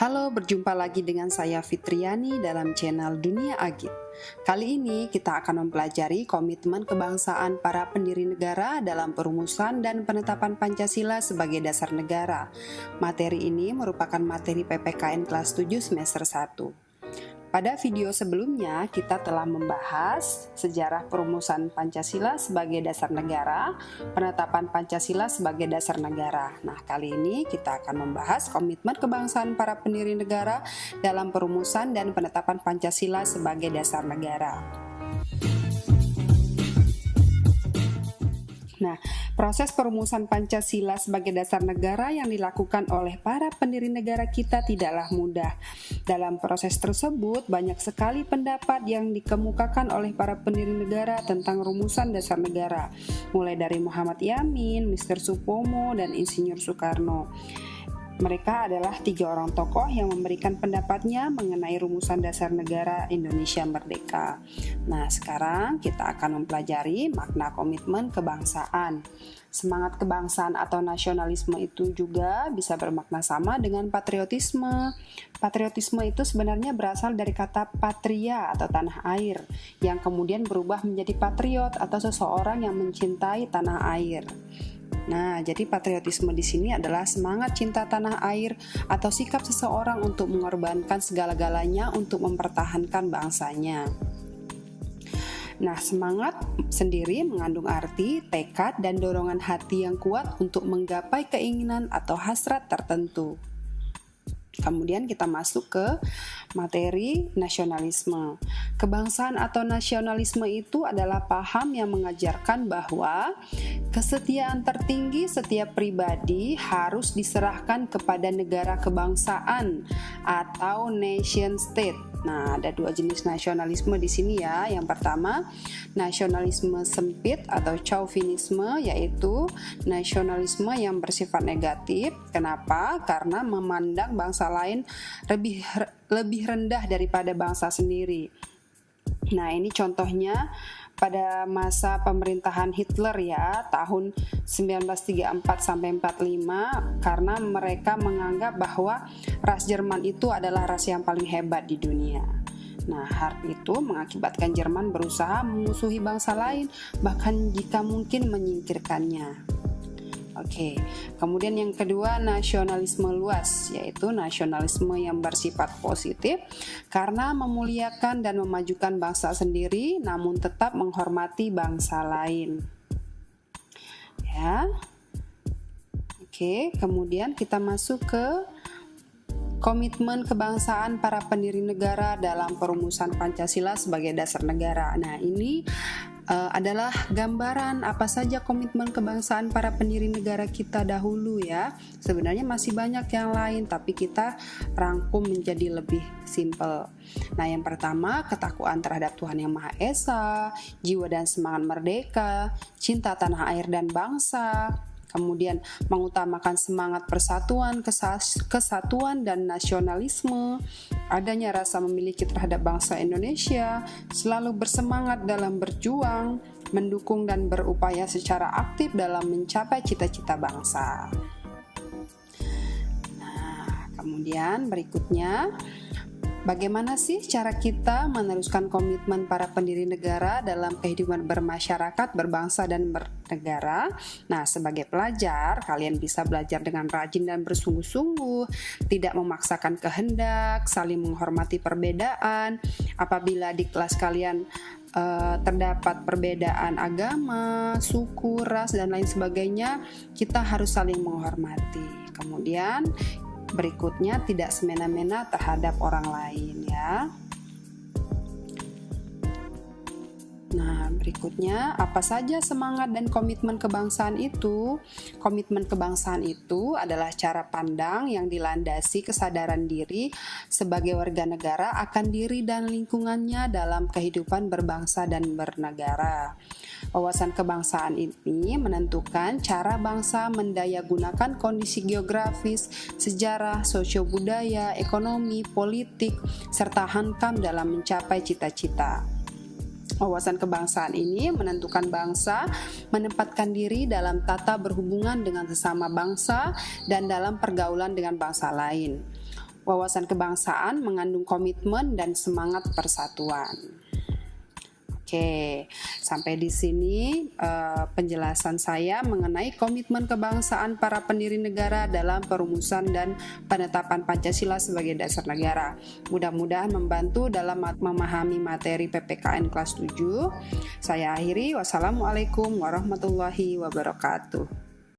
Halo, berjumpa lagi dengan saya Fitriani dalam channel Dunia Agit. Kali ini kita akan mempelajari komitmen kebangsaan para pendiri negara dalam perumusan dan penetapan Pancasila sebagai dasar negara. Materi ini merupakan materi PPKN kelas 7 semester 1. Pada video sebelumnya, kita telah membahas sejarah perumusan Pancasila sebagai dasar negara, penetapan Pancasila sebagai dasar negara. Nah, kali ini kita akan membahas komitmen kebangsaan para pendiri negara dalam perumusan dan penetapan Pancasila sebagai dasar negara. Nah, proses perumusan Pancasila sebagai dasar negara yang dilakukan oleh para pendiri negara kita tidaklah mudah. Dalam proses tersebut, banyak sekali pendapat yang dikemukakan oleh para pendiri negara tentang rumusan dasar negara, mulai dari Muhammad Yamin, Mr. Supomo, dan Insinyur Soekarno. Mereka adalah 3 orang tokoh yang memberikan pendapatnya mengenai rumusan dasar negara Indonesia Merdeka. Nah, sekarang kita akan mempelajari makna komitmen kebangsaan. Semangat kebangsaan atau nasionalisme itu juga bisa bermakna sama dengan patriotisme. Patriotisme itu sebenarnya berasal dari kata patria atau tanah air, yang kemudian berubah menjadi patriot atau seseorang yang mencintai tanah air. Nah, jadi patriotisme di sini adalah semangat cinta tanah air atau sikap seseorang untuk mengorbankan segala-galanya untuk mempertahankan bangsanya. Nah, semangat sendiri mengandung arti, tekad, dan dorongan hati yang kuat untuk menggapai keinginan atau hasrat tertentu. Kemudian kita masuk ke materi nasionalisme. Kebangsaan atau nasionalisme itu adalah paham yang mengajarkan bahwa kesetiaan tertinggi setiap pribadi harus diserahkan kepada negara kebangsaan atau nation state. Nah, ada 2 jenis nasionalisme di sini ya. Yang pertama, nasionalisme sempit atau chauvinisme, yaitu nasionalisme yang bersifat negatif. Kenapa? Karena memandang bangsa lain lebih rendah daripada bangsa sendiri. Nah, ini contohnya pada masa pemerintahan Hitler ya, tahun 1934 sampai 45, karena mereka menganggap bahwa ras Jerman itu adalah ras yang paling hebat di dunia. Nah, hal itu mengakibatkan Jerman berusaha memusuhi bangsa lain, bahkan jika mungkin menyingkirkannya. Oke, kemudian yang kedua, nasionalisme luas, yaitu nasionalisme yang bersifat positif karena memuliakan dan memajukan bangsa sendiri namun tetap menghormati bangsa lain. Ya. Oke, kemudian kita masuk ke komitmen kebangsaan para pendiri negara dalam perumusan Pancasila sebagai dasar negara. Nah, ini adalah gambaran apa saja komitmen kebangsaan para pendiri negara kita dahulu ya. Sebenarnya masih banyak yang lain, tapi kita rangkum menjadi lebih simpel. Nah, yang pertama, ketakwaan terhadap Tuhan Yang Maha Esa, jiwa dan semangat merdeka, cinta tanah air dan bangsa. Kemudian mengutamakan semangat persatuan, kesatuan, dan nasionalisme, adanya rasa memiliki terhadap bangsa Indonesia, selalu bersemangat dalam berjuang, mendukung dan berupaya secara aktif dalam mencapai cita-cita bangsa. Nah, kemudian berikutnya, bagaimana sih cara kita meneruskan komitmen para pendiri negara dalam kehidupan bermasyarakat, berbangsa, dan bernegara? Nah, sebagai pelajar, kalian bisa belajar dengan rajin dan bersungguh-sungguh, tidak memaksakan kehendak, saling menghormati perbedaan. Apabila di kelas kalian terdapat perbedaan agama, suku, ras, dan lain sebagainya, kita harus saling menghormati. Kemudian berikutnya, tidak semena-mena terhadap orang lain ya. Nah, berikutnya, apa saja semangat dan komitmen kebangsaan itu? Komitmen kebangsaan itu adalah cara pandang yang dilandasi kesadaran diri sebagai warga negara akan diri dan lingkungannya dalam kehidupan berbangsa dan bernegara. Wawasan kebangsaan ini menentukan cara bangsa mendayagunakan kondisi geografis, sejarah, sosio-budaya, ekonomi, politik, serta hankam dalam mencapai cita-cita. Wawasan kebangsaan ini menentukan bangsa menempatkan diri dalam tata berhubungan dengan sesama bangsa dan dalam pergaulan dengan bangsa lain. Wawasan kebangsaan mengandung komitmen dan semangat persatuan. Oke, sampai di sini penjelasan saya mengenai komitmen kebangsaan para pendiri negara dalam perumusan dan penetapan Pancasila sebagai dasar negara. Mudah-mudahan membantu dalam memahami materi PPKN kelas 7. Saya akhiri, wassalamualaikum warahmatullahi wabarakatuh.